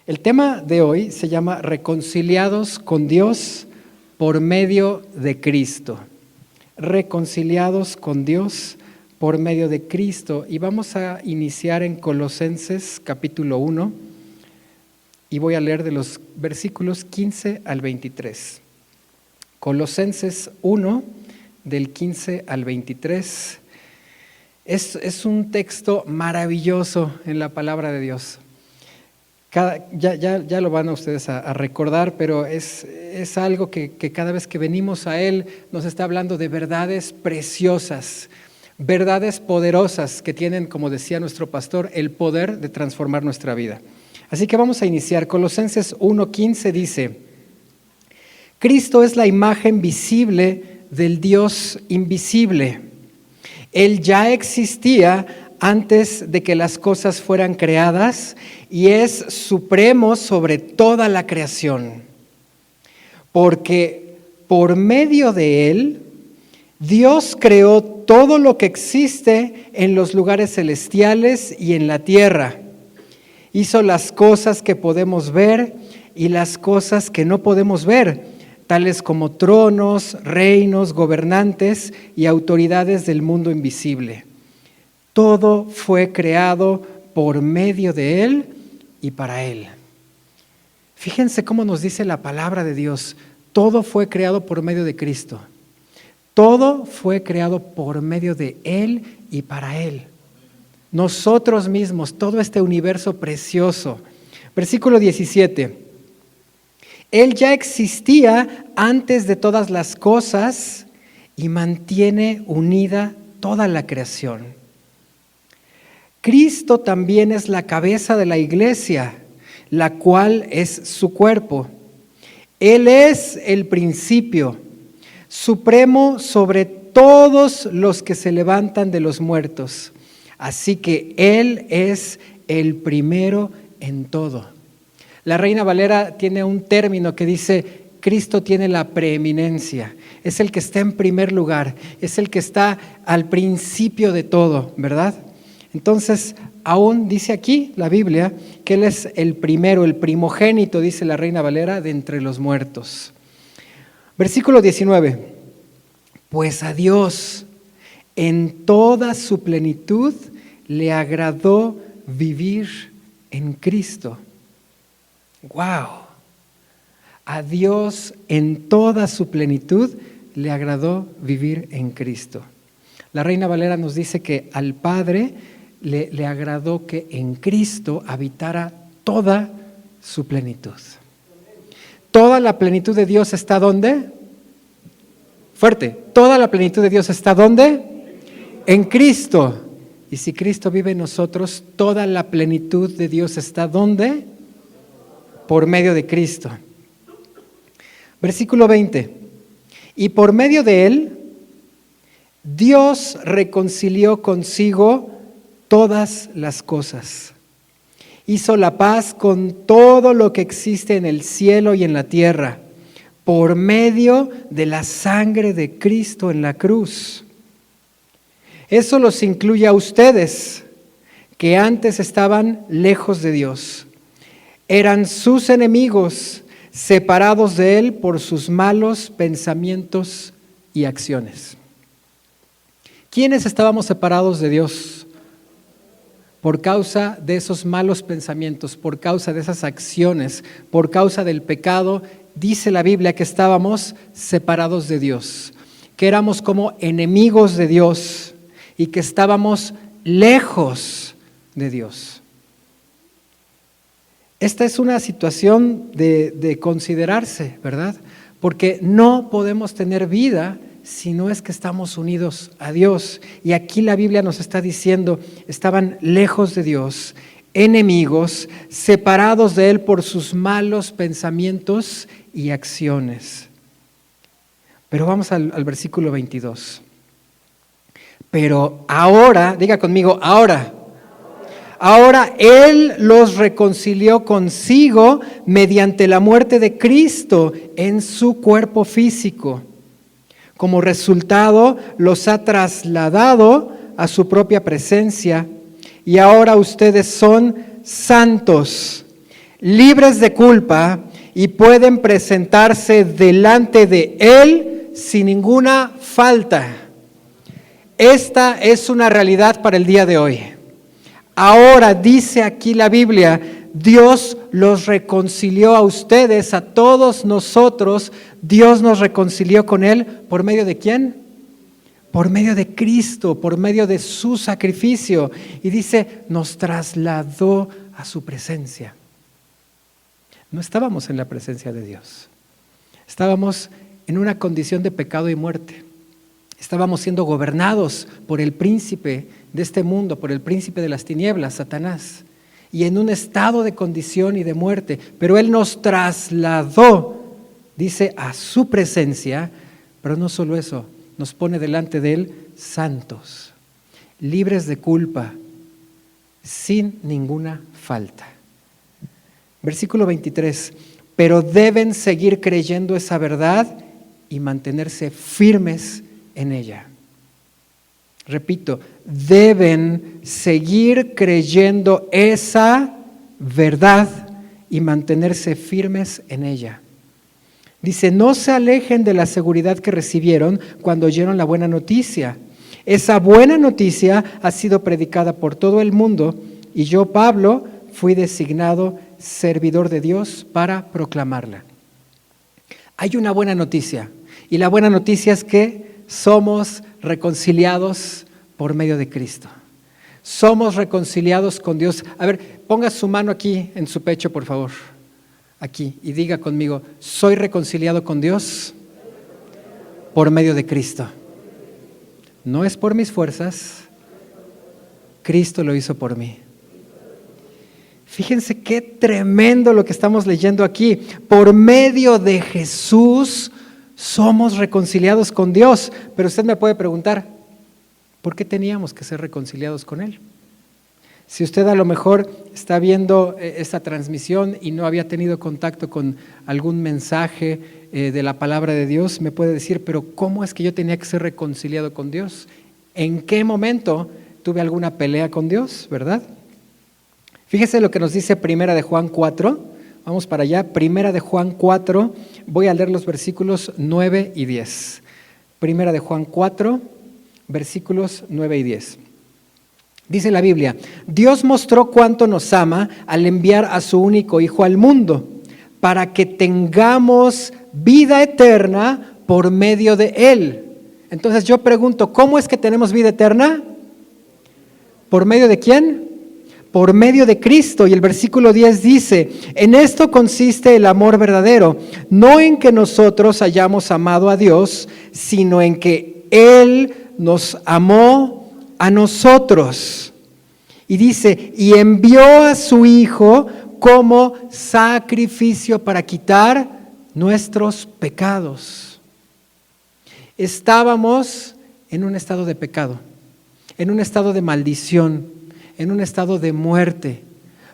El tema de hoy se llama Reconciliados con Dios por medio de Cristo. Reconciliados con Dios por medio de Cristo. Y vamos a iniciar en Colosenses capítulo 1 y voy a leer de los versículos 15 al 23. Colosenses 1, del 15 al 23. Es un texto maravilloso en la palabra de Dios. Ya lo van a ustedes a recordar, pero es algo que cada vez que venimos a Él nos está hablando de verdades preciosas, verdades poderosas que tienen, como decía nuestro pastor, el poder de transformar nuestra vida. Así que vamos a iniciar. Colosenses 1:15 dice: Cristo es la imagen visible del Dios invisible. Él ya existía antes de que las cosas fueran creadas y es supremo sobre toda la creación. Porque por medio de Él, Dios creó todo lo que existe en los lugares celestiales y en la tierra. Hizo las cosas que podemos ver y las cosas que no podemos ver, tales como tronos, reinos, gobernantes y autoridades del mundo invisible. Todo fue creado por medio de Él y para Él. Fíjense cómo nos dice la palabra de Dios. Todo fue creado por medio de Cristo. Todo fue creado por medio de Él y para Él. Nosotros mismos, todo este universo precioso. Versículo 17. Él ya existía antes de todas las cosas y mantiene unida toda la creación. Cristo también es la cabeza de la iglesia, la cual es su cuerpo. Él es el principio, supremo sobre todos los que se levantan de los muertos. Así que Él es el primero en todo. La Reina Valera tiene un término que dice: Cristo tiene la preeminencia. Es el que está en primer lugar, es el que está al principio de todo, ¿verdad? Entonces, aún dice aquí la Biblia que Él es el primero, el primogénito, dice la Reina Valera, de entre los muertos. Versículo 19. Pues a Dios en toda su plenitud le agradó vivir en Cristo. ¡Wow! A Dios en toda su plenitud le agradó vivir en Cristo. La Reina Valera nos dice que al Padre le agradó que en Cristo habitara toda su plenitud. Toda la plenitud de Dios está ¿dónde? Fuerte. Toda la plenitud de Dios está ¿dónde? En Cristo. Y si Cristo vive en nosotros, toda la plenitud de Dios está ¿dónde? Por medio de Cristo. Versículo 20. Y por medio de Él, Dios reconcilió consigo todas las cosas. Hizo la paz con todo lo que existe en el cielo y en la tierra, por medio de la sangre de Cristo en la cruz. Eso los incluye a ustedes, que antes estaban lejos de Dios. Eran sus enemigos, separados de Él por sus malos pensamientos y acciones. ¿Quiénes estábamos separados de Dios? Por causa de esos malos pensamientos, por causa de esas acciones, por causa del pecado, dice la Biblia que estábamos separados de Dios, que éramos como enemigos de Dios y que estábamos lejos de Dios. Esta es una situación de considerarse, ¿verdad? Porque no podemos tener vida si no es que estamos unidos a Dios. Y aquí la Biblia nos está diciendo, estaban lejos de Dios, enemigos, separados de Él por sus malos pensamientos y acciones. Pero vamos al versículo 22. Pero ahora, diga conmigo, ahora Él los reconcilió consigo mediante la muerte de Cristo en su cuerpo físico. Como resultado, los ha trasladado a su propia presencia y ahora ustedes son santos, libres de culpa y pueden presentarse delante de Él sin ninguna falta. Esta es una realidad para el día de hoy. Ahora dice aquí la Biblia, Dios los reconcilió a ustedes, a todos nosotros. Dios nos reconcilió con Él. ¿Por medio de quién? Por medio de Cristo, por medio de su sacrificio. Y dice, nos trasladó a su presencia. No estábamos en la presencia de Dios. Estábamos en una condición de pecado y muerte. Estábamos siendo gobernados por el príncipe de este mundo, por el príncipe de las tinieblas, Satanás, y en un estado de condición y de muerte. Pero Él nos trasladó, dice, a su presencia, pero no solo eso, nos pone delante de Él santos, libres de culpa, sin ninguna falta. Versículo 23, pero deben seguir creyendo esa verdad y mantenerse firmes en ella. Repito, deben seguir creyendo esa verdad y mantenerse firmes en ella. Dice, no se alejen de la seguridad que recibieron cuando oyeron la buena noticia. Esa buena noticia ha sido predicada por todo el mundo y yo, Pablo, fui designado servidor de Dios para proclamarla. Hay una buena noticia y la buena noticia es que somos reconciliados por medio de Cristo. Somos reconciliados con Dios. A ver, ponga su mano aquí en su pecho, por favor. Aquí, y diga conmigo, soy reconciliado con Dios por medio de Cristo. No es por mis fuerzas, Cristo lo hizo por mí. Fíjense qué tremendo lo que estamos leyendo aquí. Por medio de Jesús somos reconciliados con Dios. Pero usted me puede preguntar, ¿por qué teníamos que ser reconciliados con Él? Si usted a lo mejor está viendo esta transmisión y no había tenido contacto con algún mensaje de la palabra de Dios, me puede decir, pero ¿cómo es que yo tenía que ser reconciliado con Dios? ¿En qué momento tuve alguna pelea con Dios, verdad? Fíjese lo que nos dice Primera de Juan 4. Vamos para allá. Primera de Juan 4. Voy a leer los versículos 9 y 10. Primera de Juan 4, versículos 9 y 10. Dice la Biblia, Dios mostró cuánto nos ama al enviar a su único Hijo al mundo, para que tengamos vida eterna por medio de Él. Entonces yo pregunto, ¿cómo es que tenemos vida eterna? ¿Por medio de quién? Por medio de Cristo. Y el versículo 10 dice, en esto consiste el amor verdadero, no en que nosotros hayamos amado a Dios, sino en que Él nos amó a nosotros. Y dice, y envió a su Hijo como sacrificio para quitar nuestros pecados. Estábamos en un estado de pecado, en un estado de maldición, en un estado de muerte,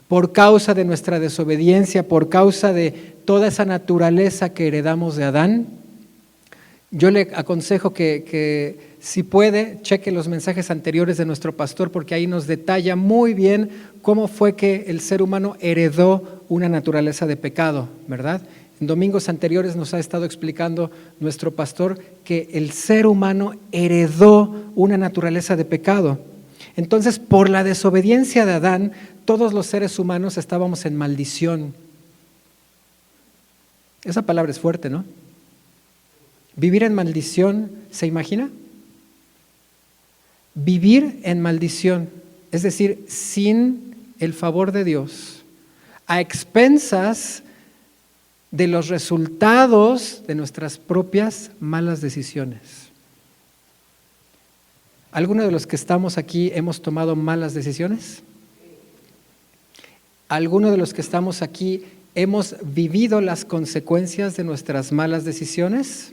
por causa de nuestra desobediencia, por causa de toda esa naturaleza que heredamos de Adán. Yo le aconsejo que si puede, cheque los mensajes anteriores de nuestro pastor, porque ahí nos detalla muy bien cómo fue que el ser humano heredó una naturaleza de pecado, ¿verdad? En domingos anteriores nos ha estado explicando nuestro pastor que el ser humano heredó una naturaleza de pecado. Entonces, por la desobediencia de Adán, todos los seres humanos estábamos en maldición. Esa palabra es fuerte, ¿no? Vivir en maldición, ¿se imagina? Vivir en maldición, es decir, sin el favor de Dios, a expensas de los resultados de nuestras propias malas decisiones. ¿Alguno de los que estamos aquí hemos tomado malas decisiones? ¿Alguno de los que estamos aquí hemos vivido las consecuencias de nuestras malas decisiones?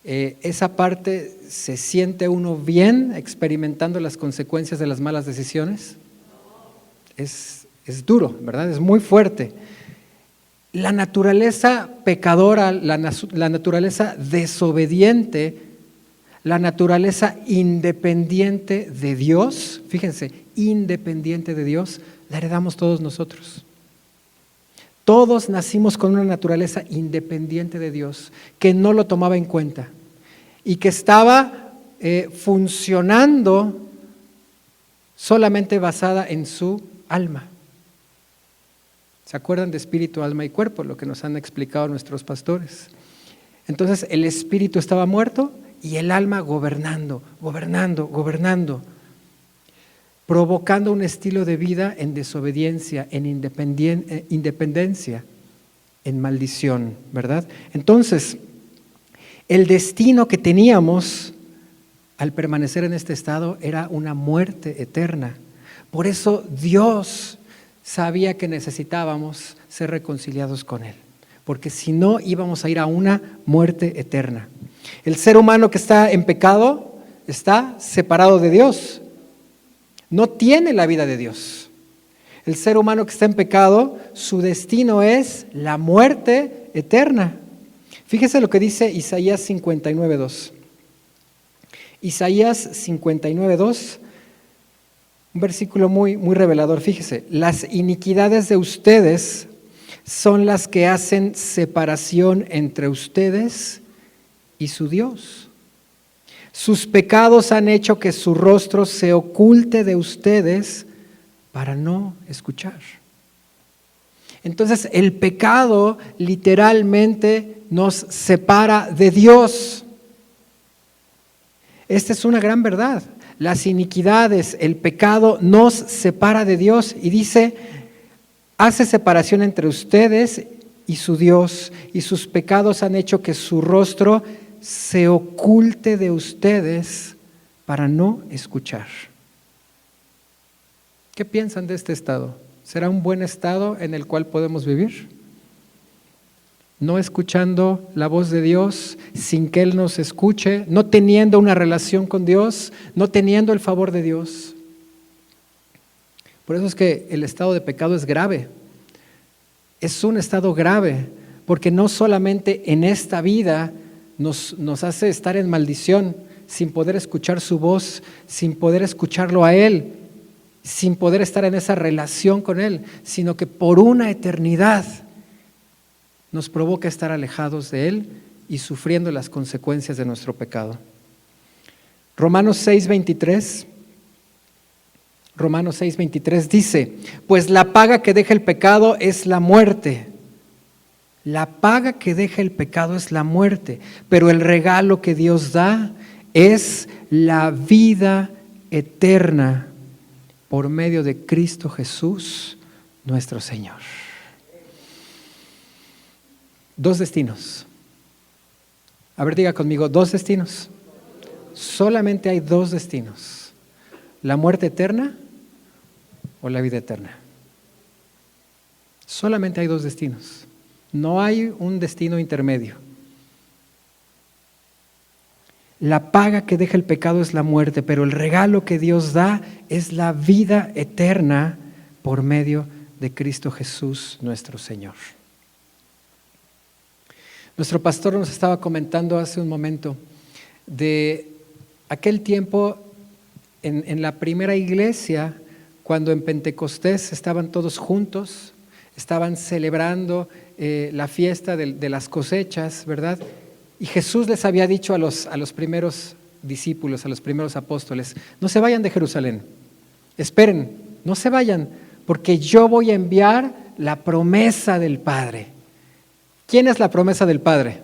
Esa parte, ¿se siente uno bien experimentando las consecuencias de las malas decisiones? Es duro, ¿verdad? Es muy fuerte. La naturaleza pecadora, la naturaleza desobediente, la naturaleza independiente de Dios, fíjense, independiente de Dios, la heredamos todos nosotros. Todos nacimos con una naturaleza independiente de Dios, que no lo tomaba en cuenta y que estaba funcionando solamente basada en su alma. ¿Se acuerdan de espíritu, alma y cuerpo? Lo que nos han explicado nuestros pastores. Entonces el espíritu estaba muerto y el alma gobernando, provocando un estilo de vida en desobediencia, en independencia, en maldición, ¿verdad? Entonces, el destino que teníamos al permanecer en este estado era una muerte eterna. Por eso Dios sabía que necesitábamos ser reconciliados con Él, porque si no íbamos a ir a una muerte eterna. El ser humano que está en pecado está separado de Dios. No tiene la vida de Dios. El ser humano que está en pecado, su destino es la muerte eterna. Fíjese lo que dice Isaías 59:2. Isaías 59:2, un versículo muy revelador. Fíjese, las iniquidades de ustedes son las que hacen separación entre ustedes y su Dios. Sus pecados han hecho que su rostro se oculte de ustedes para no escuchar. Entonces el pecado literalmente nos separa de Dios. Esta es una gran verdad. Las iniquidades, el pecado nos separa de Dios y dice, hace separación entre ustedes y su Dios, y sus pecados han hecho que su rostro se oculte de ustedes para no escuchar. ¿Qué piensan de este estado? ¿Será un buen estado en el cual podemos vivir? No escuchando la voz de Dios, sin que Él nos escuche, no teniendo una relación con Dios, no teniendo el favor de Dios. Por eso es que el estado de pecado es grave. Es un estado grave, porque no solamente en esta vida nos hace estar en maldición, sin poder escuchar su voz, sin poder escucharlo a Él, sin poder estar en esa relación con Él, sino que por una eternidad nos provoca estar alejados de Él y sufriendo las consecuencias de nuestro pecado. Romanos 6:23 dice, pues la paga que deja el pecado es la muerte. La paga que deja el pecado es la muerte, pero el regalo que Dios da es la vida eterna por medio de Cristo Jesús, nuestro Señor. Dos destinos. A ver, diga conmigo, dos destinos. Solamente hay dos destinos: la muerte eterna o la vida eterna. Solamente hay dos destinos. No hay un destino intermedio. La paga que deja el pecado es la muerte, pero el regalo que Dios da es la vida eterna por medio de Cristo Jesús, nuestro Señor. Nuestro pastor nos estaba comentando hace un momento de aquel tiempo en la primera iglesia, cuando en Pentecostés estaban todos juntos, estaban celebrando la fiesta de las cosechas, ¿verdad? Y Jesús les había dicho a los primeros discípulos, a los primeros apóstoles, no se vayan de Jerusalén, esperen, no se vayan, porque yo voy a enviar la promesa del Padre. ¿Quién es la promesa del Padre?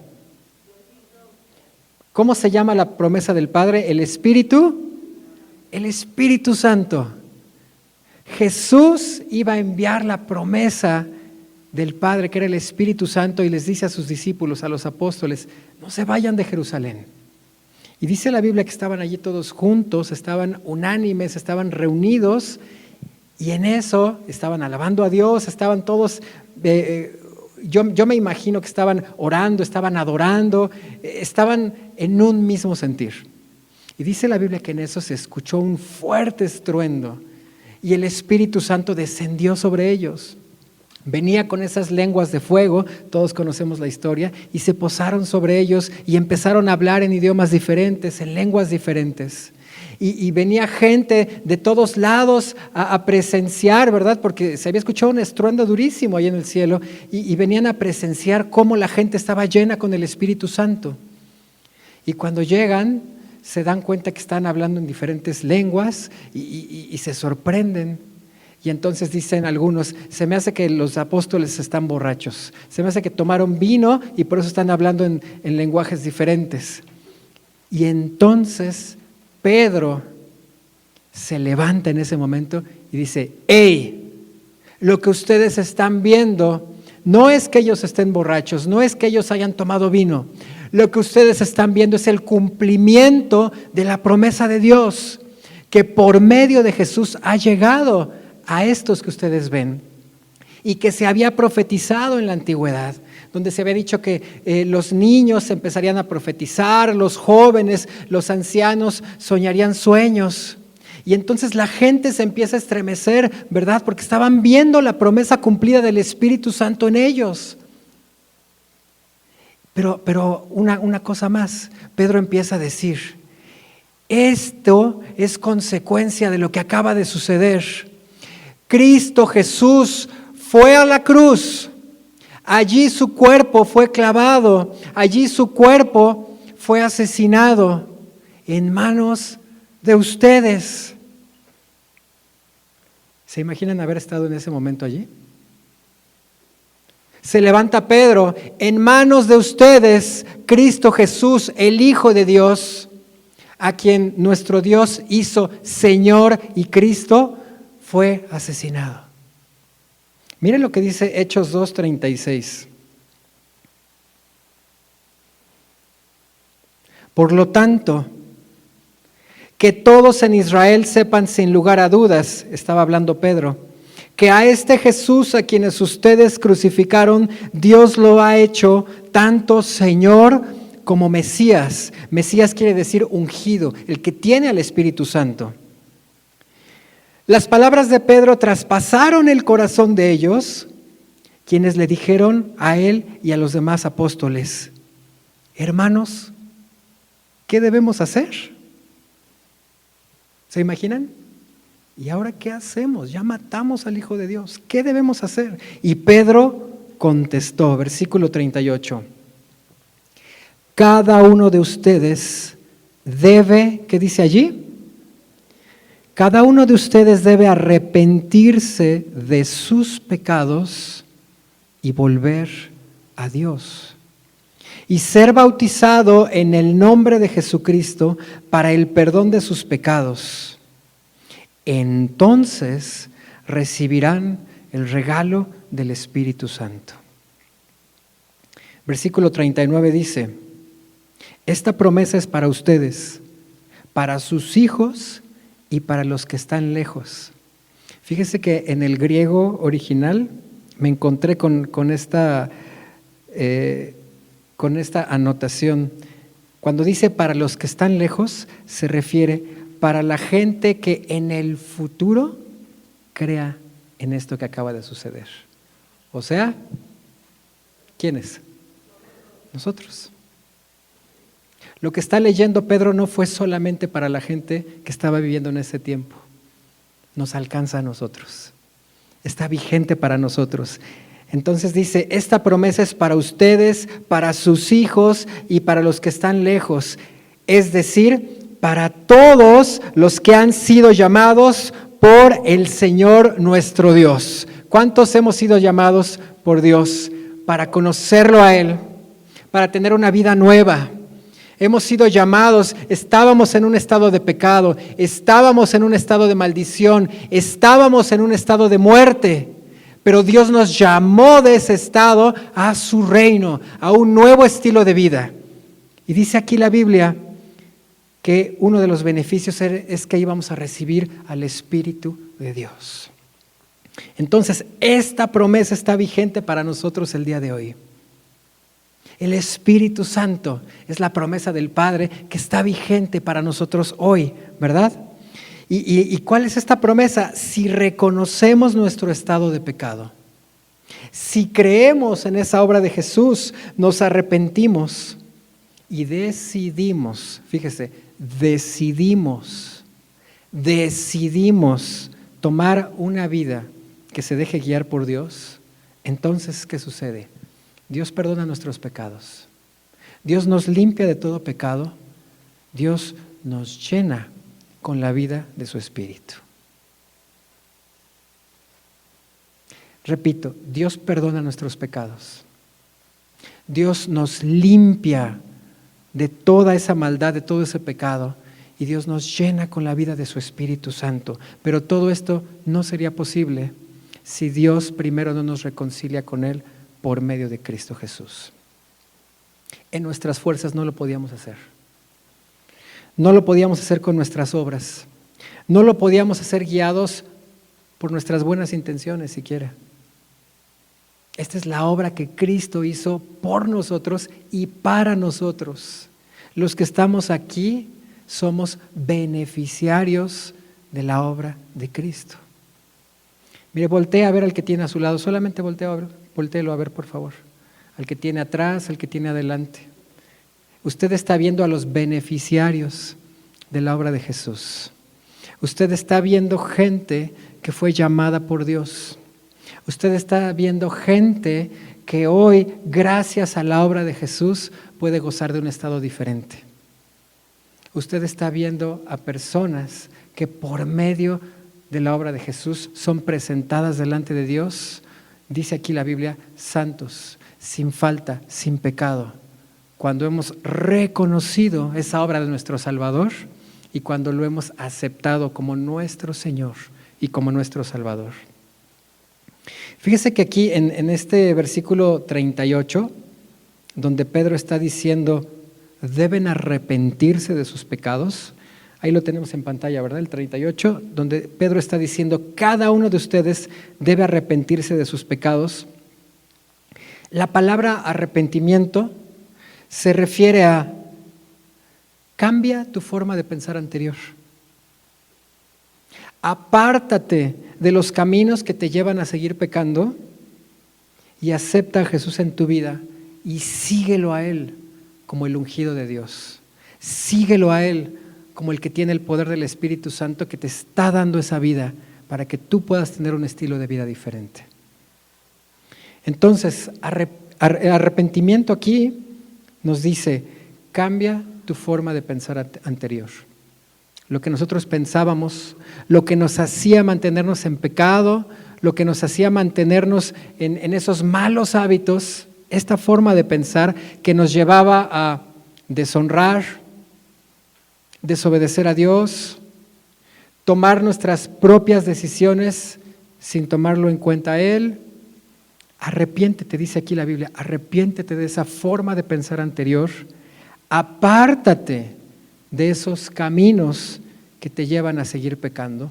¿Cómo se llama la promesa del Padre? El Espíritu Santo. Jesús iba a enviar la promesa del Padre, que era el Espíritu Santo, y les dice a sus discípulos, a los apóstoles, no se vayan de Jerusalén. Y dice la Biblia que estaban allí todos juntos, estaban unánimes, estaban reunidos, y en eso estaban alabando a Dios, estaban todos, yo me imagino que estaban orando, estaban adorando, estaban en un mismo sentir. Y dice la Biblia que en eso se escuchó un fuerte estruendo, y el Espíritu Santo descendió sobre ellos. Venía con esas lenguas de fuego, todos conocemos la historia, y se posaron sobre ellos y empezaron a hablar en idiomas diferentes, en lenguas diferentes. y venía gente de todos lados a presenciar, ¿verdad? Porque se había escuchado un estruendo durísimo ahí en el cielo y venían a presenciar cómo la gente estaba llena con el Espíritu Santo. Y cuando llegan, se dan cuenta que están hablando en diferentes lenguas y se sorprenden. Y entonces dicen algunos, se me hace que los apóstoles están borrachos, se me hace que tomaron vino y por eso están hablando en lenguajes diferentes. Y entonces Pedro se levanta en ese momento y dice: ¡Hey! Lo que ustedes están viendo no es que ellos estén borrachos, no es que ellos hayan tomado vino. Lo que ustedes están viendo es el cumplimiento de la promesa de Dios, que por medio de Jesús ha llegado a estos que ustedes ven y que se había profetizado en la antigüedad, donde se había dicho que los niños empezarían a profetizar, los jóvenes, los ancianos soñarían sueños. Y entonces la gente se empieza a estremecer, ¿verdad? Porque estaban viendo la promesa cumplida del Espíritu Santo en ellos. Pero una cosa más, Pedro empieza a decir: esto es consecuencia de lo que acaba de suceder. Cristo Jesús fue a la cruz, allí su cuerpo fue clavado, allí su cuerpo fue asesinado en manos de ustedes. ¿Se imaginan haber estado en ese momento allí? Se levanta Pedro: en manos de ustedes, Cristo Jesús, el Hijo de Dios, a quien nuestro Dios hizo Señor y Cristo, fue asesinado. Miren lo que dice Hechos 2:36. Por lo tanto, que todos en Israel sepan sin lugar a dudas, estaba hablando Pedro, que a este Jesús a quienes ustedes crucificaron, Dios lo ha hecho tanto Señor como Mesías. Mesías quiere decir ungido, el que tiene al Espíritu Santo. Las palabras de Pedro traspasaron el corazón de ellos, quienes le dijeron a él y a los demás apóstoles: hermanos, ¿qué debemos hacer? ¿Se imaginan? ¿Y ahora qué hacemos? Ya matamos al Hijo de Dios. ¿Qué debemos hacer? Y Pedro contestó, versículo 38. Cada uno de ustedes debe, ¿qué dice allí? Cada uno de ustedes debe arrepentirse de sus pecados y volver a Dios, y ser bautizado en el nombre de Jesucristo para el perdón de sus pecados. Entonces recibirán el regalo del Espíritu Santo. Versículo 39 dice: esta promesa es para ustedes, para sus hijos y para los que están lejos. Fíjese que en el griego original me encontré con esta anotación. Cuando dice para los que están lejos, se refiere para la gente que en el futuro crea en esto que acaba de suceder. O sea, ¿quiénes? Nosotros. Lo que está leyendo Pedro no fue solamente para la gente que estaba viviendo en ese tiempo. Nos alcanza a nosotros. Está vigente para nosotros. Entonces dice, esta promesa es para ustedes, para sus hijos y para los que están lejos. Es decir, para todos los que han sido llamados por el Señor nuestro Dios. ¿Cuántos hemos sido llamados por Dios para conocerlo a Él, para tener una vida nueva? Hemos sido llamados, estábamos en un estado de pecado, estábamos en un estado de maldición, estábamos en un estado de muerte, pero Dios nos llamó de ese estado a su reino, a un nuevo estilo de vida. Y dice aquí la Biblia que uno de los beneficios es que íbamos a recibir al Espíritu de Dios. Entonces, esta promesa está vigente para nosotros el día de hoy. El Espíritu Santo es la promesa del Padre que está vigente para nosotros hoy, ¿verdad? ¿Y cuál es esta promesa? Si reconocemos nuestro estado de pecado, si creemos en esa obra de Jesús, nos arrepentimos y decidimos, fíjese, decidimos decidimos tomar una vida que se deje guiar por Dios, entonces, ¿qué sucede? Dios perdona nuestros pecados. Dios nos limpia de todo pecado. Dios nos llena con la vida de su Espíritu. Repito, Dios perdona nuestros pecados. Dios nos limpia de toda esa maldad, de todo ese pecado, y Dios nos llena con la vida de su Espíritu Santo. Pero todo esto no sería posible si Dios primero no nos reconcilia con Él por medio de Cristo Jesús. En nuestras fuerzas no lo podíamos hacer. No lo podíamos hacer con nuestras obras. No lo podíamos hacer guiados por nuestras buenas intenciones siquiera. Esta es la obra que Cristo hizo por nosotros y para nosotros. Los que estamos aquí somos beneficiarios de la obra de Cristo. Mire, voltea a ver al que tiene a su lado, solamente voltéelo a ver, por favor. Al que tiene atrás, al que tiene adelante. Usted está viendo a los beneficiarios de la obra de Jesús. Usted está viendo gente que fue llamada por Dios. Usted está viendo gente que hoy, gracias a la obra de Jesús, puede gozar de un estado diferente. Usted está viendo a personas que por medio de la obra de Jesús son presentadas delante de Dios, dice aquí la Biblia, santos, sin falta, sin pecado. Cuando hemos reconocido esa obra de nuestro Salvador y cuando lo hemos aceptado como nuestro Señor y como nuestro Salvador. Fíjese que aquí en este versículo 38, donde Pedro está diciendo, deben arrepentirse de sus pecados. Ahí lo tenemos en pantalla, ¿verdad? El 38, donde Pedro está diciendo, cada uno de ustedes debe arrepentirse de sus pecados. La palabra arrepentimiento se refiere a cambia tu forma de pensar anterior. Apártate de los caminos que te llevan a seguir pecando y acepta a Jesús en tu vida y síguelo a Él como el ungido de Dios. Síguelo a Él como el que tiene el poder del Espíritu Santo que te está dando esa vida para que tú puedas tener un estilo de vida diferente. Entonces, arrepentimiento aquí nos dice, cambia tu forma de pensar anterior. Lo que nosotros pensábamos, lo que nos hacía mantenernos en pecado, lo que nos hacía mantenernos en esos malos hábitos, esta forma de pensar que nos llevaba a deshonrar, desobedecer a Dios, tomar nuestras propias decisiones sin tomarlo en cuenta a Él. Arrepiéntete, dice aquí la Biblia, arrepiéntete de esa forma de pensar anterior, apártate de esos caminos que te llevan a seguir pecando.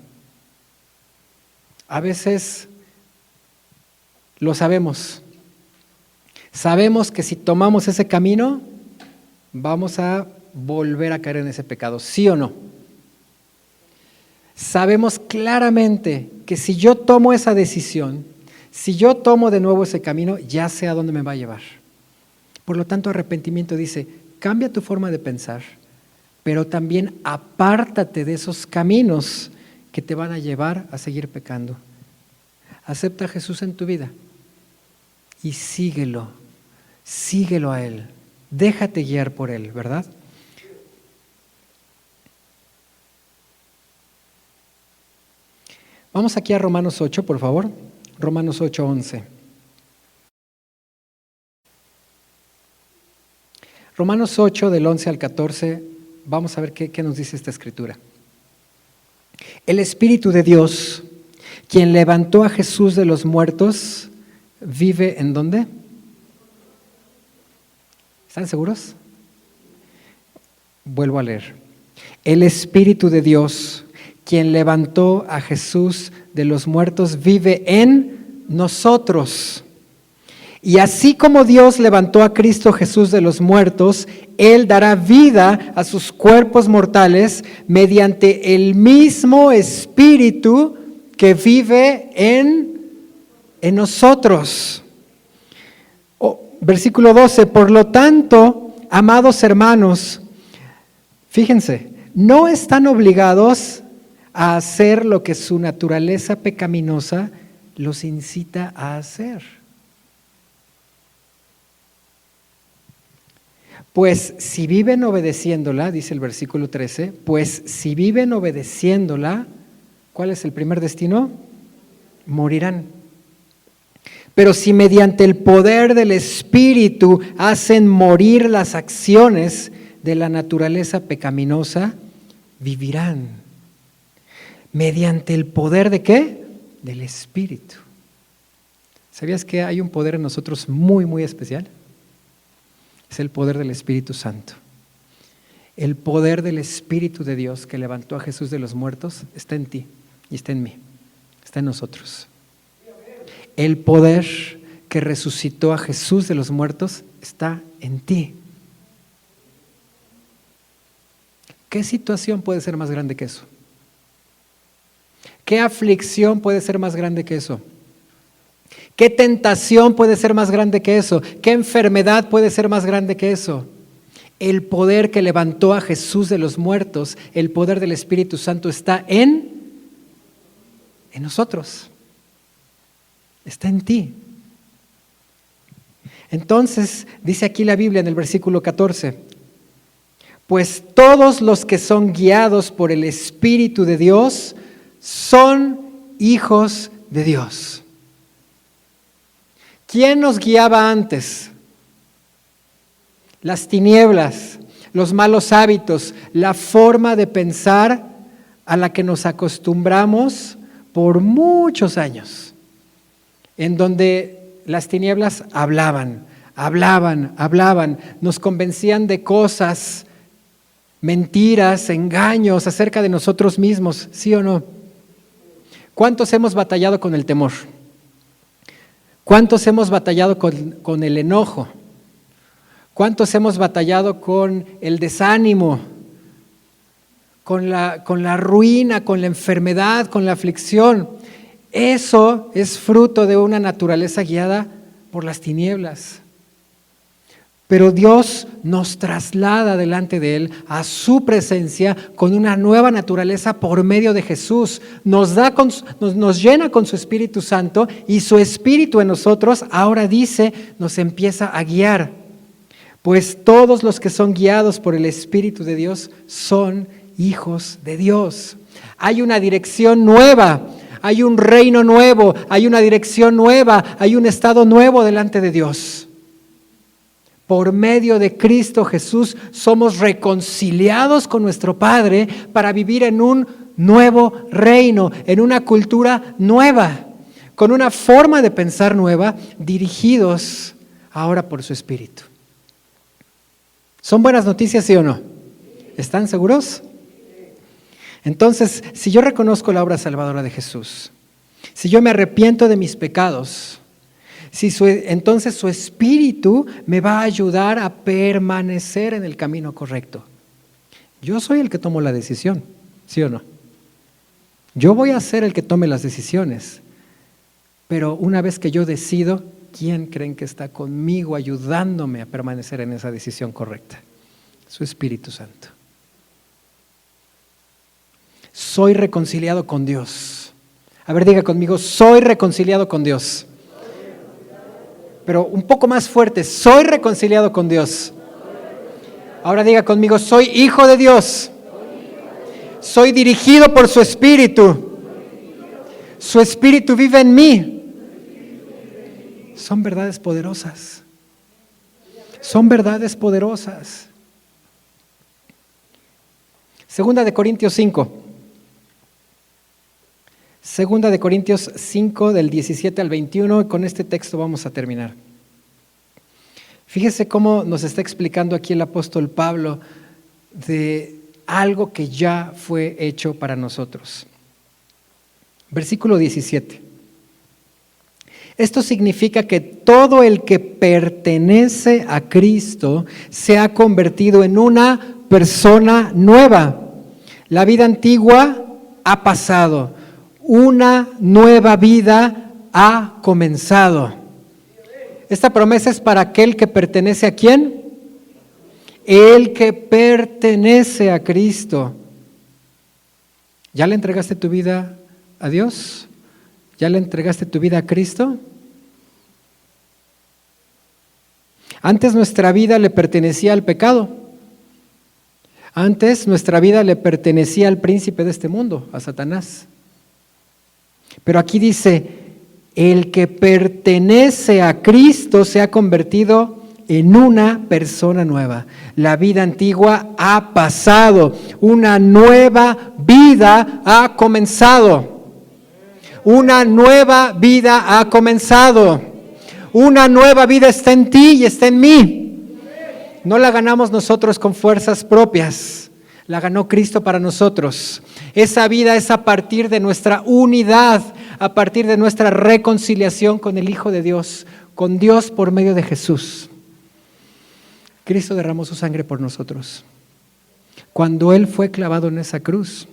A veces lo sabemos. Sabemos que si tomamos ese camino, vamos a volver a caer en ese pecado, ¿sí o no? Sabemos claramente que si yo tomo esa decisión, si yo tomo de nuevo ese camino, ya sé a dónde me va a llevar. Por lo tanto, arrepentimiento dice, cambia tu forma de pensar, pero también apártate de esos caminos que te van a llevar a seguir pecando. Acepta a Jesús en tu vida y síguelo a Él. Déjate guiar por Él, ¿verdad? Vamos aquí a Romanos 8, por favor. Romanos 8, 11. Romanos 8, del 11 al 14, vamos a ver qué nos dice esta escritura. El Espíritu de Dios, quien levantó a Jesús de los muertos, vive ¿en dónde? ¿Están seguros? Vuelvo a leer. El Espíritu de Dios, quien levantó a Jesús de los muertos, vive en nosotros. Y así como Dios levantó a Cristo Jesús de los muertos, Él dará vida a sus cuerpos mortales mediante el mismo Espíritu que vive en nosotros. Versículo 12, por lo tanto, amados hermanos, fíjense, no están obligados a hacer lo que su naturaleza pecaminosa los incita a hacer. Pues si viven obedeciéndola, dice el versículo 13, pues si viven obedeciéndola, ¿cuál es el primer destino? Morirán. Pero si mediante el poder del Espíritu hacen morir las acciones de la naturaleza pecaminosa, vivirán. ¿Mediante el poder de qué? Del Espíritu. ¿Sabías que hay un poder en nosotros muy, muy especial? Es el poder del Espíritu Santo. El poder del Espíritu de Dios que levantó a Jesús de los muertos está en ti y está en mí, está en nosotros. El poder que resucitó a Jesús de los muertos está en ti. ¿Qué situación puede ser más grande que eso? ¿Qué aflicción puede ser más grande que eso? ¿Qué tentación puede ser más grande que eso? ¿Qué enfermedad puede ser más grande que eso? El poder que levantó a Jesús de los muertos, el poder del Espíritu Santo está en nosotros. Está en ti. Entonces, dice aquí la Biblia en el versículo 14, pues todos los que son guiados por el Espíritu de Dios son hijos de Dios. ¿Quién nos guiaba antes? Las tinieblas, los malos hábitos, la forma de pensar a la que nos acostumbramos por muchos años, en donde las tinieblas hablaban, nos convencían de cosas, mentiras, engaños acerca de nosotros mismos, ¿sí o no? ¿Cuántos hemos batallado con el temor? ¿Cuántos hemos batallado con el enojo? ¿Cuántos hemos batallado con el desánimo, con la ruina, con la enfermedad, con la aflicción? Eso es fruto de una naturaleza guiada por las tinieblas. Pero Dios nos traslada delante de Él a su presencia con una nueva naturaleza por medio de Jesús. Nos llena con su Espíritu Santo y su Espíritu en nosotros, ahora dice, nos empieza a guiar. Pues todos los que son guiados por el Espíritu de Dios son hijos de Dios. Hay una dirección nueva, hay un reino nuevo, hay una dirección nueva, hay un estado nuevo delante de Dios. Por medio de Cristo Jesús somos reconciliados con nuestro Padre para vivir en un nuevo reino, en una cultura nueva, con una forma de pensar nueva, dirigidos ahora por su Espíritu. ¿Son buenas noticias, sí o no? ¿Están seguros? Entonces, si yo reconozco la obra salvadora de Jesús, si yo me arrepiento de mis pecados, entonces su Espíritu me va a ayudar a permanecer en el camino correcto. Yo soy el que tomo la decisión, ¿sí o no? Yo voy a ser el que tome las decisiones, pero una vez que yo decido, ¿quién creen que está conmigo ayudándome a permanecer en esa decisión correcta? Su Espíritu Santo. Soy reconciliado con Dios. A ver, diga conmigo, soy reconciliado con Dios. Pero un poco más fuerte, soy reconciliado con Dios. Ahora diga conmigo, soy hijo de Dios. Soy dirigido por su Espíritu. Su Espíritu vive en mí. Son verdades poderosas. Son verdades poderosas. Segunda de Corintios 5. Segunda de Corintios 5, del 17 al 21, y con este texto vamos a terminar. Fíjese cómo nos está explicando aquí el apóstol Pablo de algo que ya fue hecho para nosotros. Versículo 17. Esto significa que todo el que pertenece a Cristo se ha convertido en una persona nueva. La vida antigua ha pasado. Una nueva vida ha comenzado. Esta promesa es para aquel que pertenece ¿a quién? El que pertenece a Cristo. ¿Ya le entregaste tu vida a Dios? ¿Ya le entregaste tu vida a Cristo? Antes nuestra vida le pertenecía al pecado. Antes nuestra vida le pertenecía al príncipe de este mundo, a Satanás. Pero aquí dice, el que pertenece a Cristo se ha convertido en una persona nueva. La vida antigua ha pasado, una nueva vida ha comenzado. Una nueva vida ha comenzado. Una nueva vida está en ti y está en mí. No la ganamos nosotros con fuerzas propias, la ganó Cristo para nosotros. Esa vida es a partir de nuestra unidad, a partir de nuestra reconciliación con el Hijo de Dios, con Dios por medio de Jesús. Cristo derramó su sangre por nosotros. Cuando Él fue clavado en esa cruz,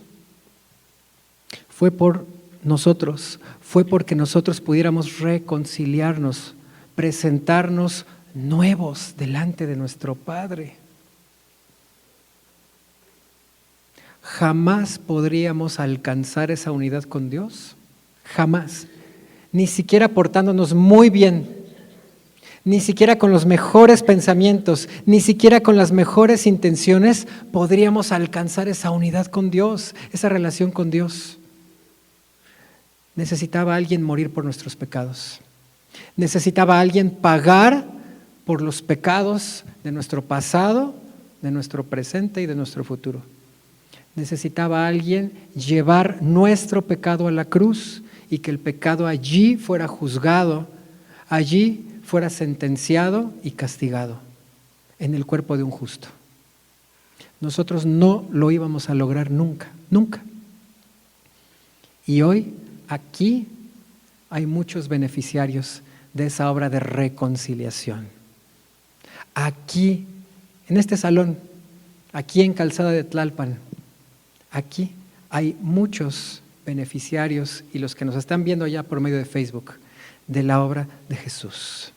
fue por nosotros, fue porque nosotros pudiéramos reconciliarnos, presentarnos nuevos delante de nuestro Padre. Jamás podríamos alcanzar esa unidad con Dios, jamás, ni siquiera portándonos muy bien, ni siquiera con los mejores pensamientos, ni siquiera con las mejores intenciones podríamos alcanzar esa unidad con Dios, esa relación con Dios. Necesitaba alguien morir por nuestros pecados. Necesitaba alguien pagar por los pecados de nuestro pasado, de nuestro presente y de nuestro futuro. Necesitaba alguien llevar nuestro pecado a la cruz y que el pecado allí fuera juzgado, allí fuera sentenciado y castigado en el cuerpo de un justo. Nosotros no lo íbamos a lograr nunca, nunca. Y hoy aquí hay muchos beneficiarios de esa obra de reconciliación. Aquí, en este salón, aquí en Calzada de Tlalpan, aquí hay muchos beneficiarios y los que nos están viendo allá por medio de Facebook de la obra de Jesús.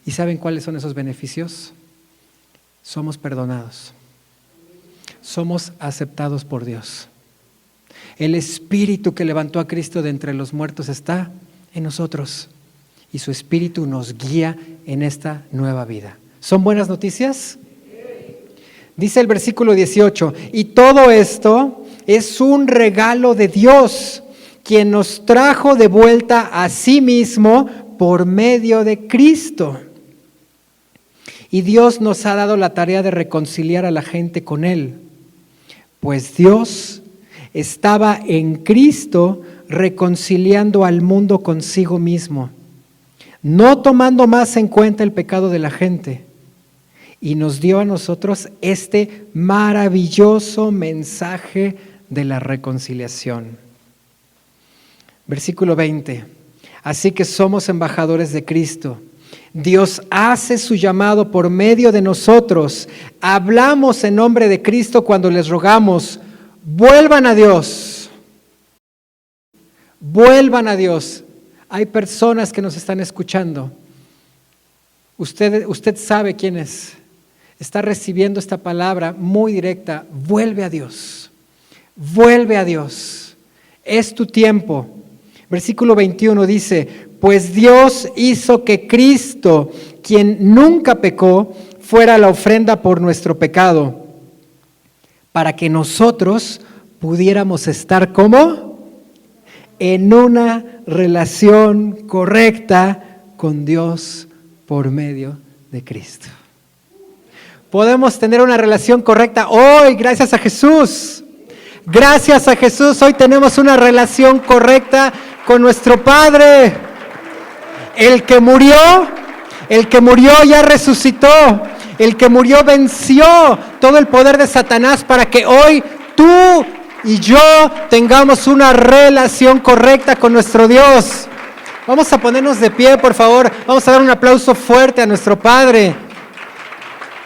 ¿Y saben cuáles son esos beneficios? Somos perdonados. Somos aceptados por Dios. El Espíritu que levantó a Cristo de entre los muertos está en nosotros y su Espíritu nos guía en esta nueva vida. ¿Son buenas noticias? Dice el versículo 18, y todo esto es un regalo de Dios, quien nos trajo de vuelta a sí mismo por medio de Cristo. Y Dios nos ha dado la tarea de reconciliar a la gente con Él, pues Dios estaba en Cristo reconciliando al mundo consigo mismo, no tomando más en cuenta el pecado de la gente, y nos dio a nosotros este maravilloso mensaje de la reconciliación. Versículo 20, así que somos embajadores de Cristo. Dios hace su llamado por medio de nosotros. Hablamos en nombre de Cristo cuando les rogamos, vuelvan a Dios. Vuelvan a Dios. Hay personas que nos están escuchando. Usted sabe quién es. Está recibiendo esta palabra muy directa. Vuelve a Dios. Vuelve a Dios. Es tu tiempo. Versículo 21 dice, pues Dios hizo que Cristo, quien nunca pecó, fuera la ofrenda por nuestro pecado, para que nosotros pudiéramos estar como en una relación correcta con Dios por medio de Cristo. Podemos tener una relación correcta hoy gracias a Jesús. Gracias a Jesús hoy tenemos una relación correcta con nuestro Padre. El que murió ya resucitó. El que murió venció todo el poder de Satanás para que hoy tú y yo tengamos una relación correcta con nuestro Dios. Vamos a ponernos de pie, por favor. Vamos a dar un aplauso fuerte a nuestro Padre.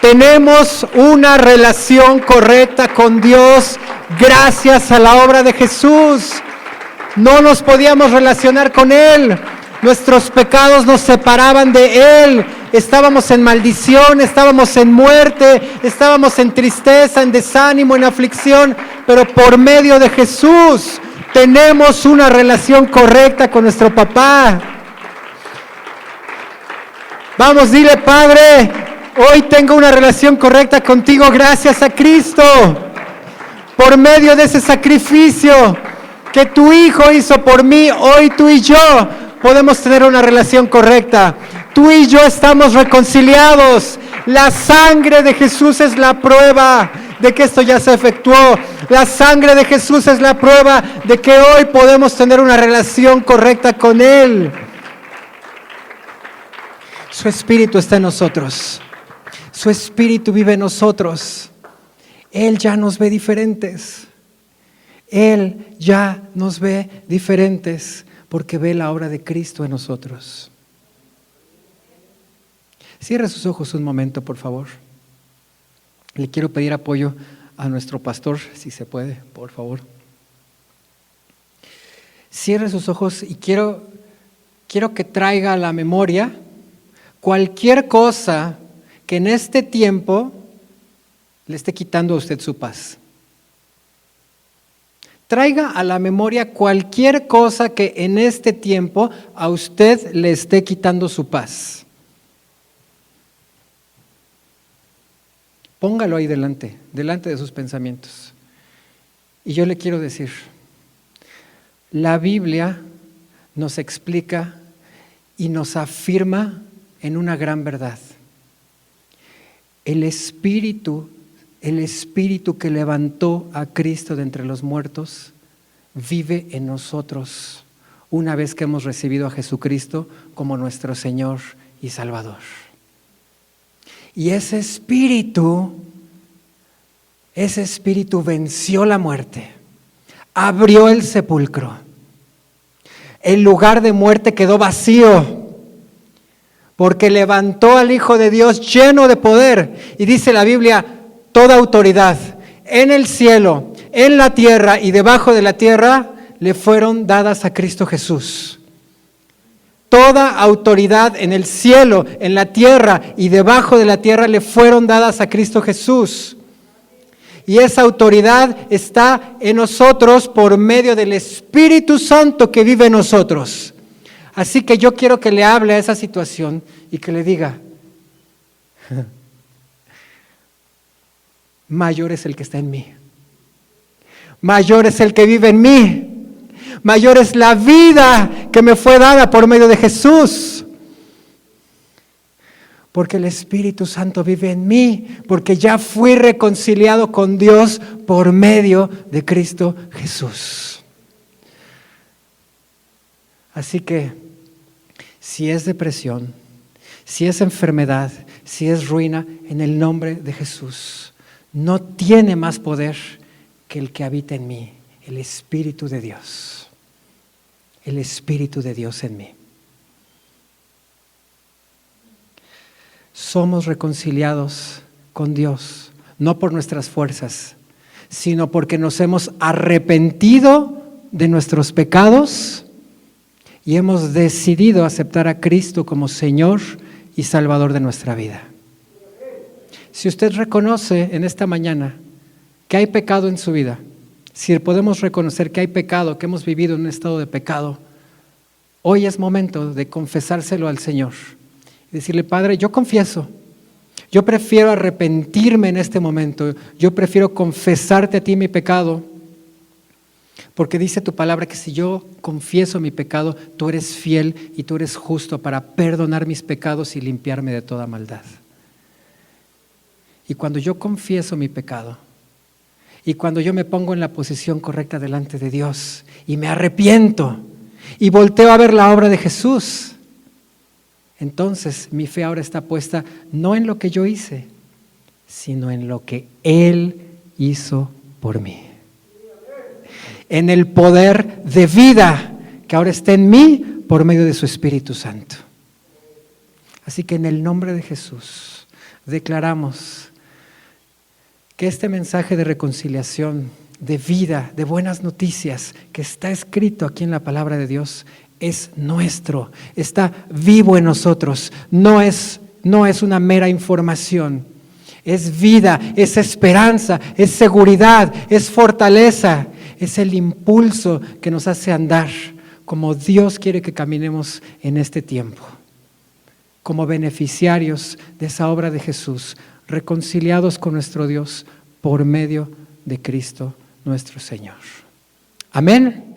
Tenemos una relación correcta con Dios gracias a la obra de Jesús. No nos podíamos relacionar con Él. Nuestros pecados nos separaban de Él. Estábamos en maldición, estábamos en muerte, estábamos en tristeza, en desánimo, en aflicción. Pero por medio de Jesús tenemos una relación correcta con nuestro papá. Vamos, dile: Padre, hoy tengo una relación correcta contigo gracias a Cristo. Por medio de ese sacrificio que tu Hijo hizo por mí, hoy tú y yo podemos tener una relación correcta. Tú y yo estamos reconciliados. La sangre de Jesús es la prueba de que esto ya se efectuó. La sangre de Jesús es la prueba de que hoy podemos tener una relación correcta con Él. Su Espíritu está en nosotros. Su Espíritu vive en nosotros. Él ya nos ve diferentes. Él ya nos ve diferentes porque ve la obra de Cristo en nosotros. Cierre sus ojos un momento, por favor. Le quiero pedir apoyo a nuestro pastor, si se puede, por favor. Cierre sus ojos y quiero que traiga a la memoria cualquier cosa que en este tiempo le esté quitando a usted su paz. Traiga a la memoria cualquier cosa que en este tiempo a usted le esté quitando su paz. Póngalo ahí delante de sus pensamientos. Y yo le quiero decir, la Biblia nos explica y nos afirma en una gran verdad. El Espíritu que levantó a Cristo de entre los muertos vive en nosotros una vez que hemos recibido a Jesucristo como nuestro Señor y Salvador. Y ese Espíritu venció la muerte, abrió el sepulcro. El lugar de muerte quedó vacío porque levantó al Hijo de Dios lleno de poder. Y dice la Biblia: toda autoridad en el cielo, en la tierra y debajo de la tierra le fueron dadas a Cristo Jesús. Toda autoridad en el cielo, en la tierra y debajo de la tierra le fueron dadas a Cristo Jesús. Y esa autoridad está en nosotros por medio del Espíritu Santo que vive en nosotros. Así que yo quiero que le hable a esa situación y que le diga: mayor es el que está en mí. Mayor es el que vive en mí. Mayor es la vida que me fue dada por medio de Jesús. Porque el Espíritu Santo vive en mí, porque ya fui reconciliado con Dios por medio de Cristo Jesús. Así que, si es depresión, si es enfermedad, si es ruina, en el nombre de Jesús, no tiene más poder que el que habita en mí, el Espíritu de Dios. El Espíritu de Dios en mí. Somos reconciliados con Dios, no por nuestras fuerzas, sino porque nos hemos arrepentido de nuestros pecados y hemos decidido aceptar a Cristo como Señor y Salvador de nuestra vida. Si usted reconoce en esta mañana que hay pecado en su vida, si podemos reconocer que hay pecado, que hemos vivido en un estado de pecado, hoy es momento de confesárselo al Señor y decirle: Padre, yo confieso, yo prefiero arrepentirme en este momento, yo prefiero confesarte a ti mi pecado, porque dice tu palabra que si yo confieso mi pecado, tú eres fiel y tú eres justo para perdonar mis pecados y limpiarme de toda maldad. Y cuando yo confieso mi pecado, y cuando yo me pongo en la posición correcta delante de Dios y me arrepiento y volteo a ver la obra de Jesús, entonces mi fe ahora está puesta no en lo que yo hice, sino en lo que Él hizo por mí. En el poder de vida que ahora está en mí por medio de su Espíritu Santo. Así que en el nombre de Jesús declaramos que este mensaje de reconciliación, de vida, de buenas noticias que está escrito aquí en la palabra de Dios, es nuestro, está vivo en nosotros, no es una mera información, es vida, es esperanza, es seguridad, es fortaleza, es el impulso que nos hace andar como Dios quiere que caminemos en este tiempo, como beneficiarios de esa obra de Jesús, reconciliados con nuestro Dios por medio de Cristo nuestro Señor. Amén.